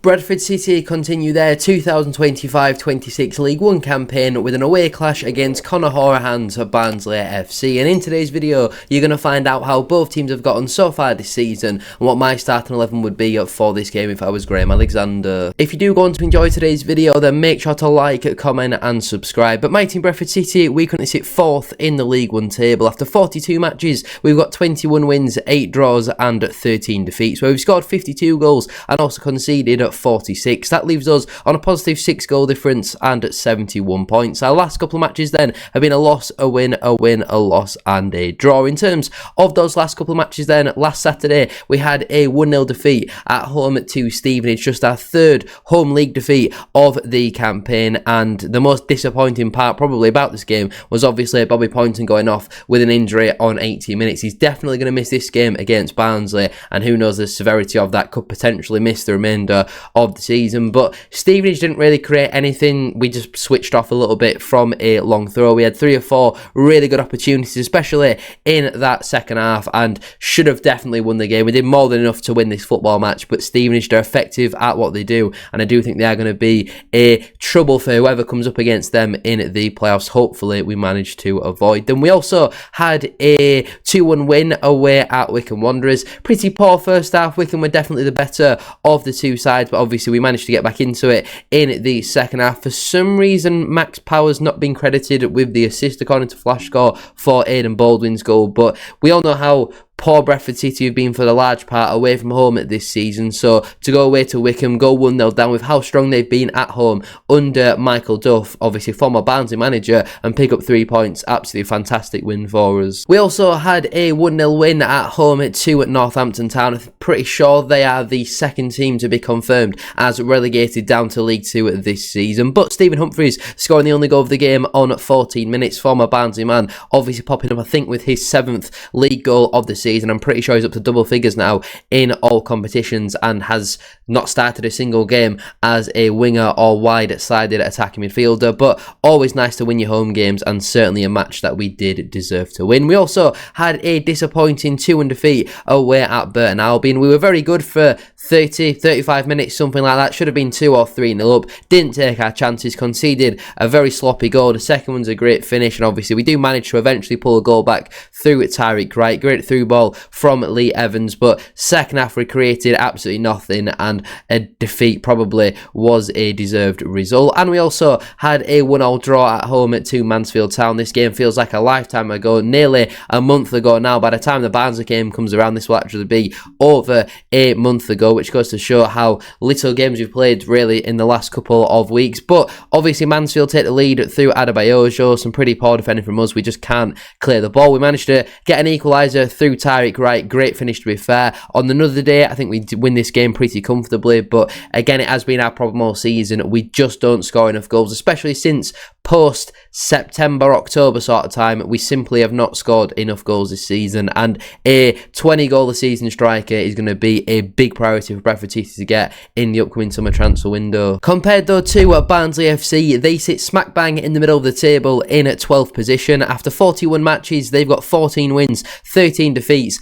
Bradford City continue their 2025-26 League One campaign with an away clash against Conor Horahan's Barnsley FC, and in today's video you're going to find out how both teams have gotten so far this season and what my starting 11 would be for this game if I was Graham Alexander. If you do go on to enjoy today's video, then make sure to like, comment and subscribe. But my team Bradford City, we currently sit 4th in the League One table. After 42 matches we've got 21 wins, 8 draws and 13 defeats, where we've scored 52 goals and also conceded 46. That leaves us on a positive 6 goal difference and 71 points. Our last couple of matches then have been a loss, a win, a loss and a draw. In terms of those last couple of matches then, last Saturday we had a 1-0 defeat at home to Stevenage, just our 3rd home league defeat of the campaign, and the most disappointing part probably about this game was obviously Bobby Poynton going off with an injury on 80 minutes. He's definitely going to miss this game against Barnsley, and who knows, the severity of that could potentially miss the remainder of the season. But Stevenage didn't really create anything. We just switched off a little bit from a long throw. We had 3 or 4 really good opportunities, especially in that second half, and should have definitely won the game. We did more than enough to win this football match, but Stevenage are effective at what they do, and I do think they are going to be a trouble for whoever comes up against them in the playoffs. Hopefully we manage to avoid them. We also had a 2-1 win away at Wycombe Wanderers. Pretty poor first half. Wycombe were definitely the better of the two sides, but obviously we managed to get back into it in the second half. For some reason, Max Power's not been credited with the assist according to Flashscore for Aidan Baldwin's goal, but we all know how poor Bradford City have been for the large part away from home this season, so to go away to Wycombe, go 1-0 down with how strong they've been at home under Michael Duff, obviously former Barnsley manager, and pick up 3 points, absolutely fantastic win for us. We also had a 1-0 win at home at Northampton Town. I'm pretty sure they are the second team to be confirmed as relegated down to League 2 this season, but Stephen Humphreys scoring the only goal of the game on 14 minutes, former Barnsley man, obviously popping up I think with his 7th league goal of the season. I'm pretty sure he's up to double figures now in all competitions and has not started a single game as a winger or wide-sided attacking midfielder, but always nice to win your home games, and certainly a match that we did deserve to win. We also had a disappointing 2-1 defeat away at Burton Albion. We were very good for 35 minutes, something like that. Should have been 2 or 3-0 up. Didn't take our chances, conceded a very sloppy goal. The second one's a great finish, and obviously we do manage to eventually pull a goal back through Tyreek Wright. Great through ball from Lee Evans, but second half we created absolutely nothing, and a defeat probably was a deserved result. And we also had a 1-1 draw at home to Mansfield Town. This game feels like a lifetime ago, nearly a month ago now. By the time the Barnsley game comes around, this will actually be over a month ago, which goes to show how little games we've played really in the last couple of weeks. But obviously Mansfield take the lead through Adebayojo. Some pretty poor defending from us. We just can't clear the ball. We managed to get an equaliser through Tyreek Wright. Great finish, to be fair. On another day, I think we win this game pretty comfortably, but again, it has been our problem all season. We just don't score enough goals, especially since post-September, October sort of time. We simply have not scored enough goals this season, and a 20-goal-a-season striker is going to be a big priority for Bradford City to get in the upcoming summer transfer window. Compared though to Barnsley FC, they sit smack bang in the middle of the table in 12th position. After 41 matches, they've got 14 wins, 13 defeats,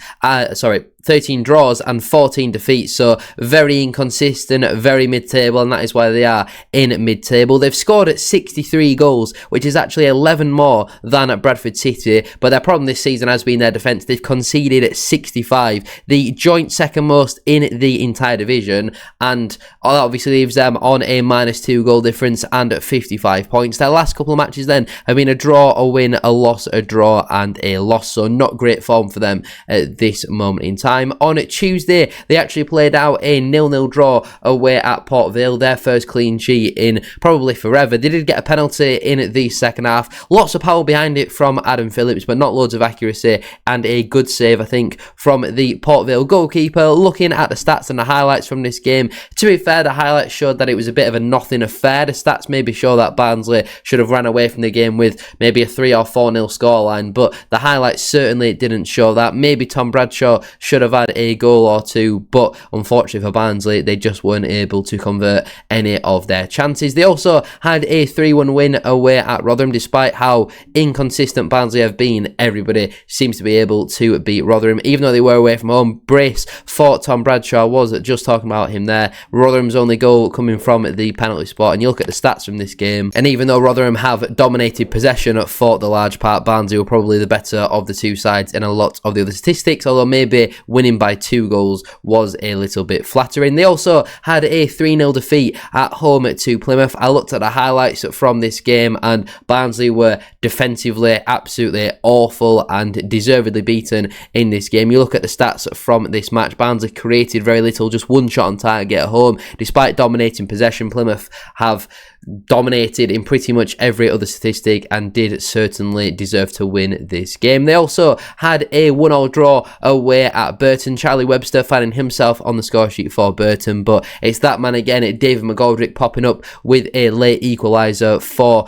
13 draws and 14 defeats, so very inconsistent, very mid-table, and that is why they are in mid-table. They've scored at 63 goals, which is actually 11 more than at Bradford City, but their problem this season has been their defence. They've conceded at 65, the joint second most in the entire division, and that obviously leaves them on a -2 goal difference and at 55 points. Their last couple of matches then have been a draw, a win, a loss, a draw and a loss, so not great form for them at this moment in time. On Tuesday, they actually played out a 0-0 draw away at Port Vale, their first clean sheet in probably forever. They did get a penalty in the second half. Lots of power behind it from Adam Phillips, but not loads of accuracy, and a good save, I think, from the Port Vale goalkeeper. Looking at the stats and the highlights from this game, to be fair, the highlights showed that it was a bit of a nothing affair. The stats maybe show that Barnsley should have ran away from the game with maybe a 3 or 4-0 scoreline, but the highlights certainly didn't show that. Maybe Tom Bradshaw should have have had a goal or two, but unfortunately for Barnsley, they just weren't able to convert any of their chances. They also had a 3-1 win away at Rotherham. Despite how inconsistent Barnsley have been, everybody seems to be able to beat Rotherham, even though they were away from home. Brace for Tom Bradshaw was just talking about him there. Rotherham's only goal coming from the penalty spot, and you look at the stats from this game, and even though Rotherham have dominated possession for the large part, Barnsley were probably the better of the two sides in a lot of the other statistics, although maybe winning by 2 goals was a little bit flattering. They also had a 3-0 defeat at home to Plymouth. I looked at the highlights from this game, and Barnsley were defensively absolutely awful and deservedly beaten in this game. You look at the stats from this match, Barnsley created very little, just 1 shot on target at home. Despite dominating possession, Plymouth have dominated in pretty much every other statistic and did certainly deserve to win this game. They also had a 1-1 draw away at Burton. Charlie Webster finding himself on the score sheet for Burton, but it's that man again, David McGoldrick, popping up with a late equaliser for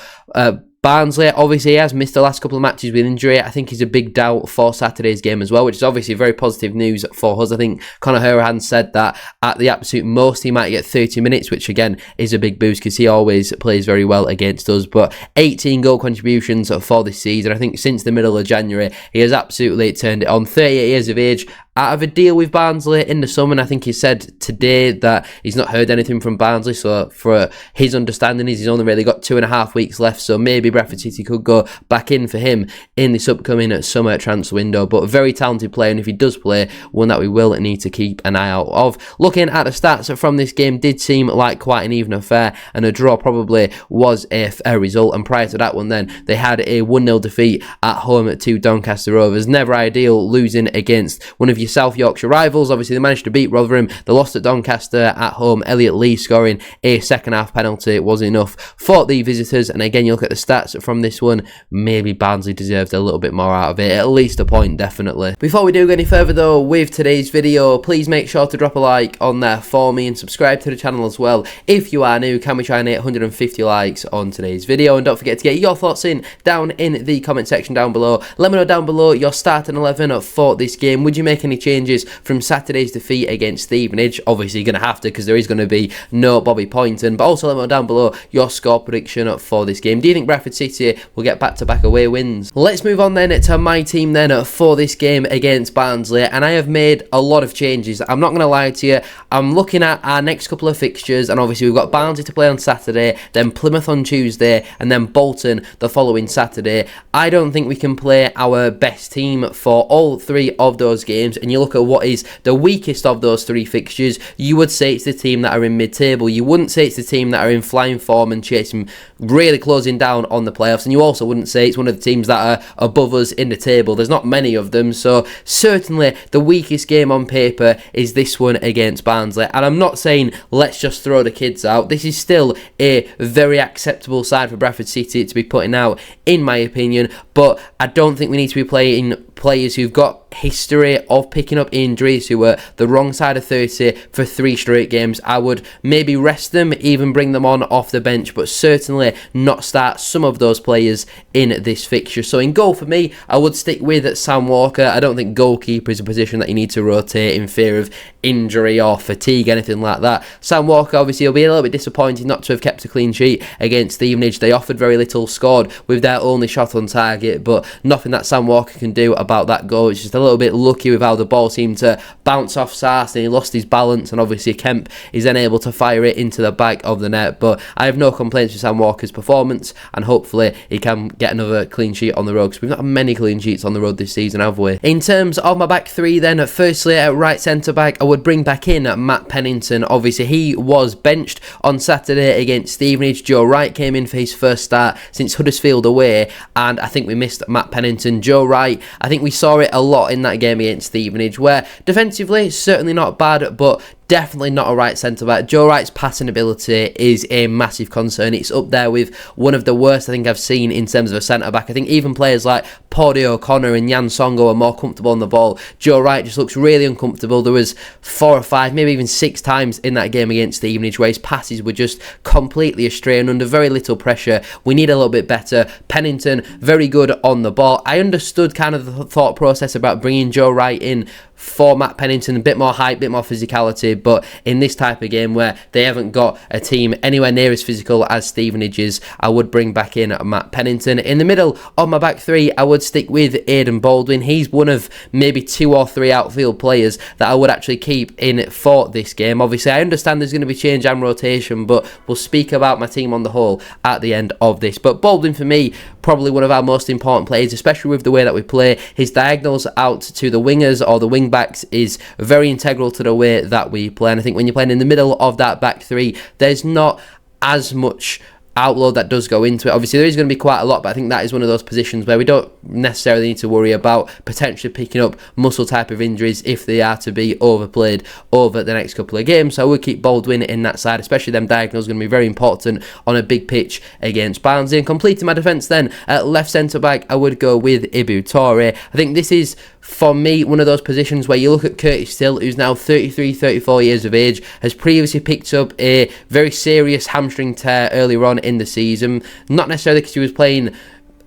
Barnsley. Obviously, he has missed the last couple of matches with injury. I think he's a big doubt for Saturday's game as well, which is obviously very positive news for us. I think Conor Hourihane said that at the absolute most he might get 30 minutes, which again is a big boost because he always plays very well against us. But 18 goal contributions for this season. I think since the middle of January, he has absolutely turned it on. 38 years of age, out of a deal with Barnsley in the summer, and I think he said today that he's not heard anything from Barnsley, so for his understanding he's only really got 2.5 weeks left, so maybe Bradford City could go back in for him in this upcoming summer transfer window. But a very talented player, and if he does play, one that we will need to keep an eye out of. Looking at the stats from this game, did seem like quite an even affair, and a draw probably was a fair result. And prior to that one then, they had a 1-0 defeat at home to Doncaster Rovers. Never ideal losing against one of your South Yorkshire rivals. Obviously they managed to beat Rotherham, they lost at Doncaster at home. Elliot Lee scoring a second half penalty was enough for the visitors, and again you look at the stats from this one, maybe Barnsley deserved a little bit more out of it, at least a point definitely. Before we do go any further though with today's video, please make sure to drop a like on there for me and subscribe to the channel as well if you are new. Can we try and hit 150 likes on today's video? And don't forget to get your thoughts in down in the comment section down below. Let me know down below your starting 11 for this game. Would you make any changes from Saturday's defeat against Stevenage? Obviously you're going to have to, because there is going to be no Bobby Poynton, but also let me know down below your score prediction for this game. Do you think Bradford City will get back-to-back away wins? Let's move on then to my team then for this game against Barnsley, and I have made a lot of changes. I'm not going to lie to you, I'm looking at our next couple of fixtures, and obviously we've got Barnsley to play on Saturday, then Plymouth on Tuesday, and then Bolton the following Saturday. I don't think we can play our best team for all 3 of those games, and you look at what is the weakest of those 3 fixtures, you would say it's the team that are in mid-table. You wouldn't say it's the team that are in flying form and chasing, really closing down on the playoffs, and you also wouldn't say it's one of the teams that are above us in the table. There's not many of them, so certainly the weakest game on paper is this one against Barnsley. And I'm not saying let's just throw the kids out. This is still a very acceptable side for Bradford City to be putting out, in my opinion, but I don't think we need to be playing players who've got history of picking up injuries, who were the wrong side of 30 for 3 straight games. I would maybe rest them, even bring them on off the bench, but certainly not start some of those players in this fixture. So in goal for me, I would stick with Sam Walker. I don't think goalkeeper is a position that you need to rotate in fear of injury or fatigue, anything like that. Sam Walker, obviously, will be a little bit disappointed not to have kept a clean sheet against Stevenage. They offered very little, scored with their only shot on target, but nothing that Sam Walker can do about that goal. It's just a little bit lucky with how the ball seemed to bounce off Sars and he lost his balance, and obviously Kemp is then able to fire it into the back of the net. But I have no complaints with Sam Walker's performance, and hopefully he can get another clean sheet on the road, because we've not had many clean sheets on the road this season, have we? In terms of my back 3 then, firstly at right centre back, I would bring back in Matt Pennington. Obviously he was benched on Saturday against Stevenage. Joe Wright came in for his first start since Huddersfield away, and I think we missed Matt Pennington. Joe Wright, I think we saw it a lot in that game against Stevenage, where defensively certainly not bad, but definitely not a right centre-back. Joe Wright's passing ability is a massive concern. It's up there with one of the worst I think I've seen in terms of a centre-back. I think even players like Paudie O'Connor and Jan Songo are more comfortable on the ball. Joe Wright just looks really uncomfortable. There was 4 or 5, maybe even 6 times in that game against Stevenage where his passes were just completely astray and under very little pressure. We need a little bit better. Pennington, very good on the ball. I understood kind of the thought process about bringing Joe Wright in for Matt Pennington, a bit more height, a bit more physicality, but in this type of game where they haven't got a team anywhere near as physical as Stevenage is, I would bring back in Matt Pennington. In the middle of my back three, I would stick with Aidan Baldwin. He's one of maybe 2 or 3 outfield players that I would actually keep in for this game. Obviously, I understand there's going to be change and rotation, but we'll speak about my team on the whole at the end of this. But Baldwin, for me, probably one of our most important players, especially with the way that we play. His diagonals out to the wingers or the wing backs is very integral to the way that we play, and I think when you're playing in the middle of that back three, there's not as much outload that does go into it. Obviously there is going to be quite a lot, but I think that is one of those positions where we don't necessarily need to worry about potentially picking up muscle type of injuries if they are to be overplayed over the next couple of games. So I would keep Baldwin in that side, especially them diagonals going to be very important on a big pitch against Barnsley. And completing my defence then, at left centre back, I would go with Ibu Toure. I think this is, for me, one of those positions where you look at Curtis Still, who's now 33, 34 years of age, has previously picked up a very serious hamstring tear earlier on in the season. Not necessarily because he was playing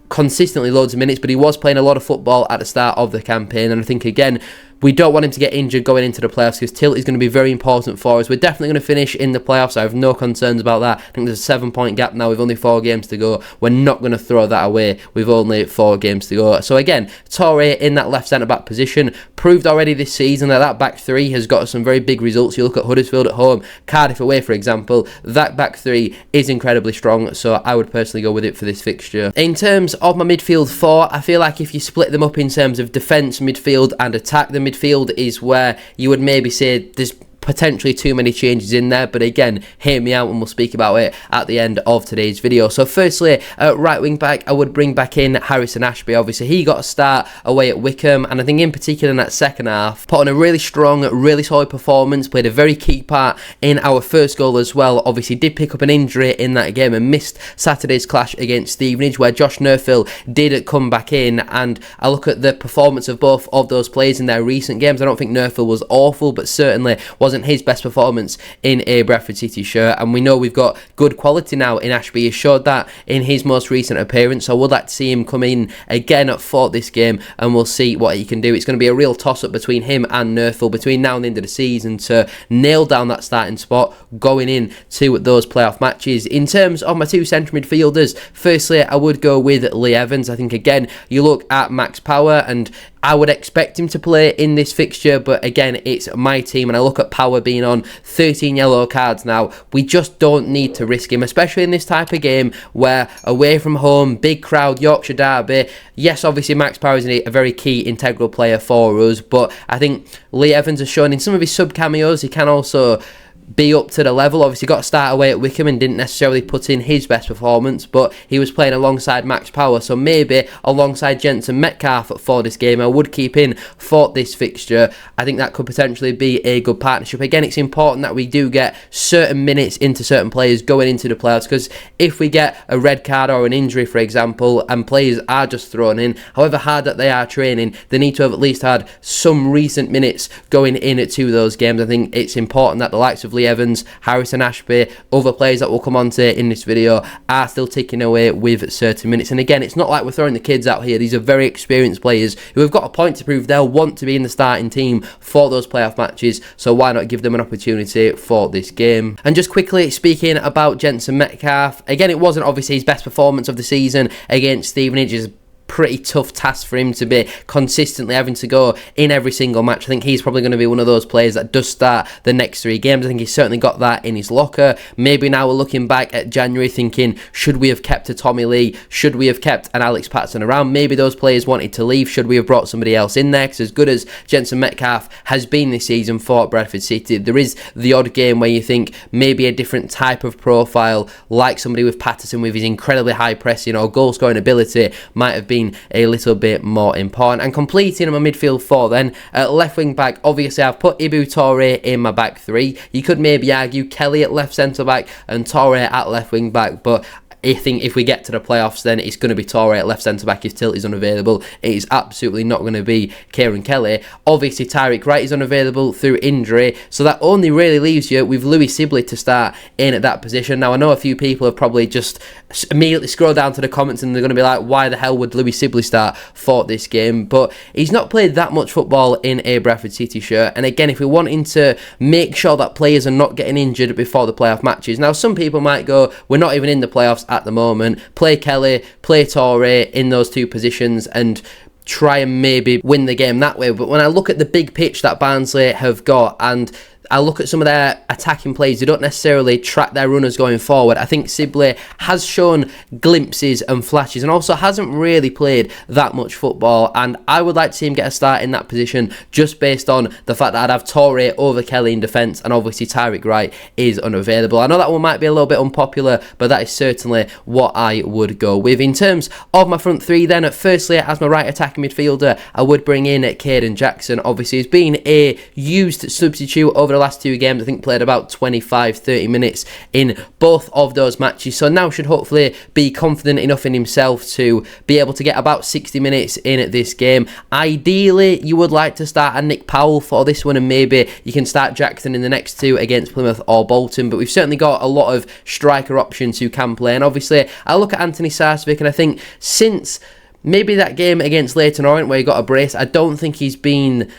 consistently loads of minutes, but he was playing a lot of football at the start of the campaign, and I think again we don't want him to get injured going into the playoffs because Tilt is going to be very important for us. We're definitely going to finish in the playoffs. I have no concerns about that. I think there's a 7-point gap now with only 4 games to go. We're not going to throw that away with only 4 games to go. So again, Toure in that left centre-back position proved already this season that that back three has got some very big results. You look at Huddersfield at home, Cardiff away, for example. That back three is incredibly strong, so I would personally go with it for this fixture. In terms of my midfield 4, I feel like if you split them up in terms of defence, midfield and attack, the midfield is where you would maybe say there's potentially too many changes in there, but again, hear me out and we'll speak about it at the end of today's video. So firstly, at right wing back, I would bring back in Harrison Ashby. Obviously he got a start away at Wickham, and I think in particular in that second half put on a really strong, really solid performance, played a very key part in our first goal as well. Obviously did pick up an injury in that game and missed Saturday's clash against Stevenage, where Josh Nerfill did come back in, and I look at the performance of both of those players in their recent games. I don't think Nerfill was awful, but certainly wasn't his best performance in a Bradford City shirt, and we know we've got good quality now in Ashby. He showed that in his most recent appearance, so I would like to see him come in again for this game, and we'll see what he can do. It's going to be a real toss-up between him and Nerfill between now and the end of the season to nail down that starting spot going in to those playoff matches. In terms of my 2 central midfielders, firstly I would go with Lee Evans. I think again, you look at Max Power and I would expect him to play in this fixture, but again, it's my team, and I look at Power being on 13 yellow cards now. We just don't need to risk him, especially in this type of game where away from home, big crowd, Yorkshire derby. Yes, obviously Max Power is a very key integral player for us, but I think Lee Evans has shown in some of his sub cameos he can also be up to the level. Obviously got to start away at Wickham and didn't necessarily put in his best performance, but he was playing alongside Max Power, so maybe alongside Jensen Metcalf for this game I would keep in for this fixture. I think that could potentially be a good partnership. Again, it's important that we do get certain minutes into certain players going into the playoffs, because if we get a red card or an injury, for example, and players are just thrown in, however hard that they are training, they need to have at least had some recent minutes going into those games. I think it's important that the likes of Lee Evans, Harrison Ashby, other players that we'll come on to in this video are still ticking away with certain minutes. And again, it's not like we're throwing the kids out here. These are very experienced players who have got a point to prove. They'll want to be in the starting team for those playoff matches, so why not give them an opportunity for this game. And just quickly speaking about Jensen Metcalf, again, it wasn't obviously his best performance of the season against Stevenage. It's pretty tough task for him to be consistently having to go in every single match. I think he's probably going to be one of those players that does start the next 3 games. I think he's certainly got that in his locker. Maybe now we're looking back at January thinking, should we have kept a Tommy Lee? Should we have kept an Alex Patterson around? Maybe those players wanted to leave. Should we have brought somebody else in there? Because as good as Jensen Metcalf has been this season for Bradford City, there is the odd game where you think maybe a different type of profile, like somebody with Patterson with his incredibly high pressing or goal scoring ability, might have been been a little bit more important. And completing my midfield four then, at left wing back, obviously I've put Ibu Toure in my back three. You could maybe argue Kelly at left centre back and Toure at left wing back, but I think if we get to the playoffs, then it's going to be Toure at left centre-back if Tilt is unavailable. It is absolutely not going to be Kieran Kelly. Obviously, Tyreek Wright is unavailable through injury, so that only really leaves you with Louis Sibley to start in at that position. Now, I know a few people have probably just immediately scrolled down to the comments and they're going to be like, why the hell would Louis Sibley start for this game? But he's not played that much football in a Bradford City shirt. And again, if we're wanting to make sure that players are not getting injured before the playoff matches. Now, some people might go, we're not even in the playoffs at the moment. Play Kelly, play Toure in those two positions and try and maybe win the game that way. But when I look at the big pitch that Barnsley have got and I look at some of their attacking plays, they don't necessarily track their runners going forward. I think Sibley has shown glimpses and flashes and also hasn't really played that much football, and I would like to see him get a start in that position just based on the fact that I'd have Toure over Kelly in defence, and obviously Tyreek Wright is unavailable. I know that one might be a little bit unpopular, but that is certainly what I would go with. In terms of my front three then, firstly as my right attacking midfielder, I would bring in Caden Jackson. Obviously he's been a used substitute over the last two games. I think played about 25-30 minutes in both of those matches, so now should hopefully be confident enough in himself to be able to get about 60 minutes in this game. Ideally you would like to start a Nick Powell for this one, and maybe you can start Jackson in the next two against Plymouth or Bolton, but we've certainly got a lot of striker options who can play. And obviously I look at Anthony Sarcevic, and I think since maybe that game against Leyton Orient where he got a brace, I don't think he's been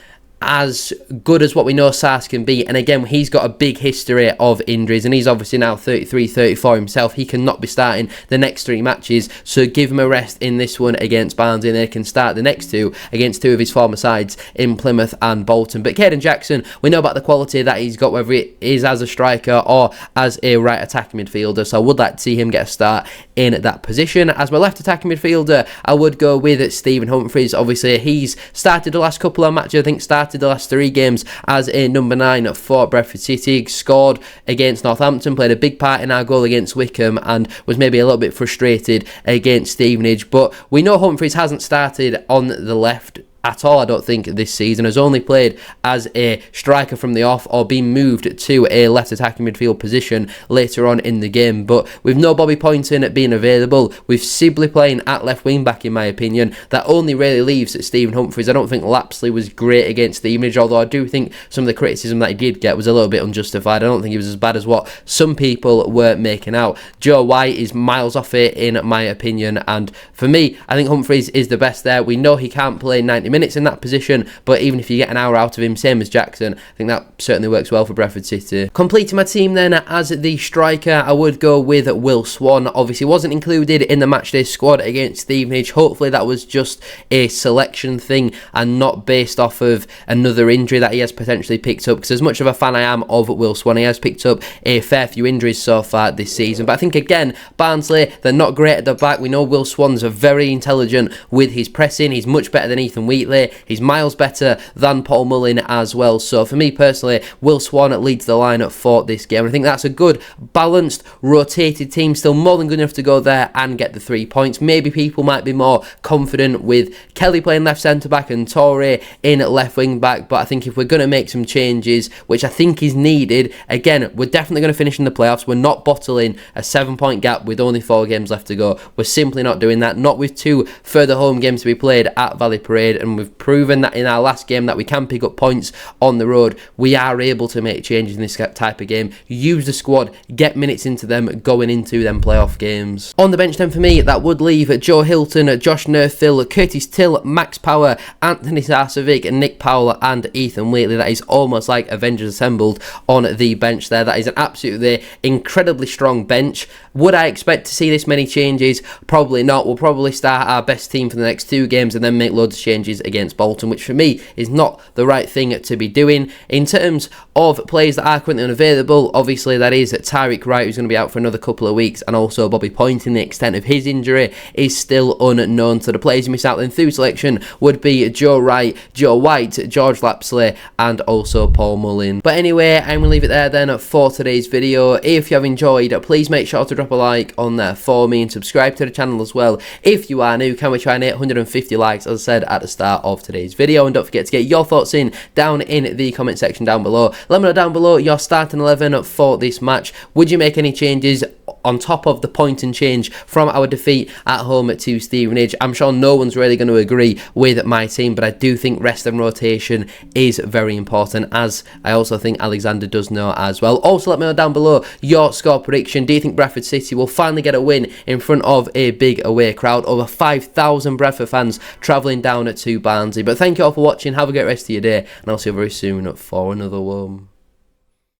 as good as what we know Sars can be. And again, he's got a big history of injuries, and he's obviously now 33-34 himself. He cannot be starting the next three matches, so give him a rest in this one against Barnsley, and they can start the next two against two of his former sides in Plymouth and Bolton. But Caden Jackson, we know about the quality that he's got, whether it is as a striker or as a right attacking midfielder, so I would like to see him get a start in that position. As my left attacking midfielder, I would go with Stephen Humphreys. Obviously he's started the last couple of matches, I think started the last three games as a number 9 for Bradford City, scored against Northampton, played a big part in our goal against Wickham, and was maybe a little bit frustrated against Stevenage. But we know Humphreys hasn't started on the left at all, I don't think, this season. Has only played as a striker from the off or been moved to a left attacking midfield position later on in the game. But with no Bobby Poynton being available, with Sibley playing at left wing back, in my opinion, that only really leaves Stephen Humphreys. I don't think Lapsley was great against Stevenage, although I do think some of the criticism that he did get was a little bit unjustified. I don't think he was as bad as what some people were making out. Joe White is miles off it, in my opinion, and for me, I think Humphreys is the best there. We know he can't play 90 minutes in that position, but even if you get an hour out of him, same as Jackson, I think that certainly works well for Bradford City. Completing my team then, as the striker, I would go with Will Swan. Obviously wasn't included in the matchday squad against Stevenage. Hopefully that was just a selection thing and not based off of another injury that he has potentially picked up, because as much of a fan I am of Will Swan, he has picked up a fair few injuries so far this season. But I think again, Barnsley, they're not great at the back. We know Will Swan's very intelligent with his pressing. He's much better than Ethan Wheatley. He's miles better than Paul Mullin as well. So for me personally, Will Swan leads the line for this game. I think that's a good, balanced, rotated team. Still more than good enough to go there and get the 3 points. Maybe people might be more confident with Kelly playing left centre-back and Toure in left wing-back. But I think if we're going to make some changes, which I think is needed, again, we're definitely going to finish in the playoffs. We're not bottling a 7-point gap with only 4 games left to go. We're simply not doing that. Not with 2 further home games to be played at Valley Parade, and we've proven that in our last game that we can pick up points on the road. We are able to make changes in this type of game, use the squad, get minutes into them going into them playoff games. On the bench then for me, that would leave Joe Hilton, Josh Nerthil, Curtis Till, Max Power, Anthony Sarcevic, Nick Powell and Ethan Wheatley. That is almost like Avengers assembled on the bench there. That is an absolutely incredibly strong bench. Would I expect to see this many changes? Probably not. We'll probably start our best team for the next 2 games and then make loads of changes against Bolton, which for me is not the right thing to be doing. In terms of players that are currently unavailable, obviously that is Tyreek Wright, who's going to be out for another couple of weeks, and also Bobby Poynton. The extent of his injury is still unknown. So the players who miss out in through selection would be Joe Wright, Joe White, George Lapsley, and also Paul Mullin. But anyway, I'm going to leave it there then for today's video. If you have enjoyed, please make sure to drop a like on there for me and subscribe to the channel as well. If you are new, can we try and hit 150 likes, as I said at the start of today's video? And don't forget to get your thoughts in down in the comment section down below. Let me know down below your starting 11 for this match. Would you make any changes on top of the point and change from our defeat at home to Stevenage? I'm sure no one's really going to agree with my team, but I do think rest and rotation is very important, as I also think Alexander does know as well. Also, let me know down below your score prediction. Do you think Bradford City will finally get a win in front of a big away crowd? Over 5,000 Bradford fans travelling down to Barnsley. But thank you all for watching. Have a great rest of your day, and I'll see you very soon for another one.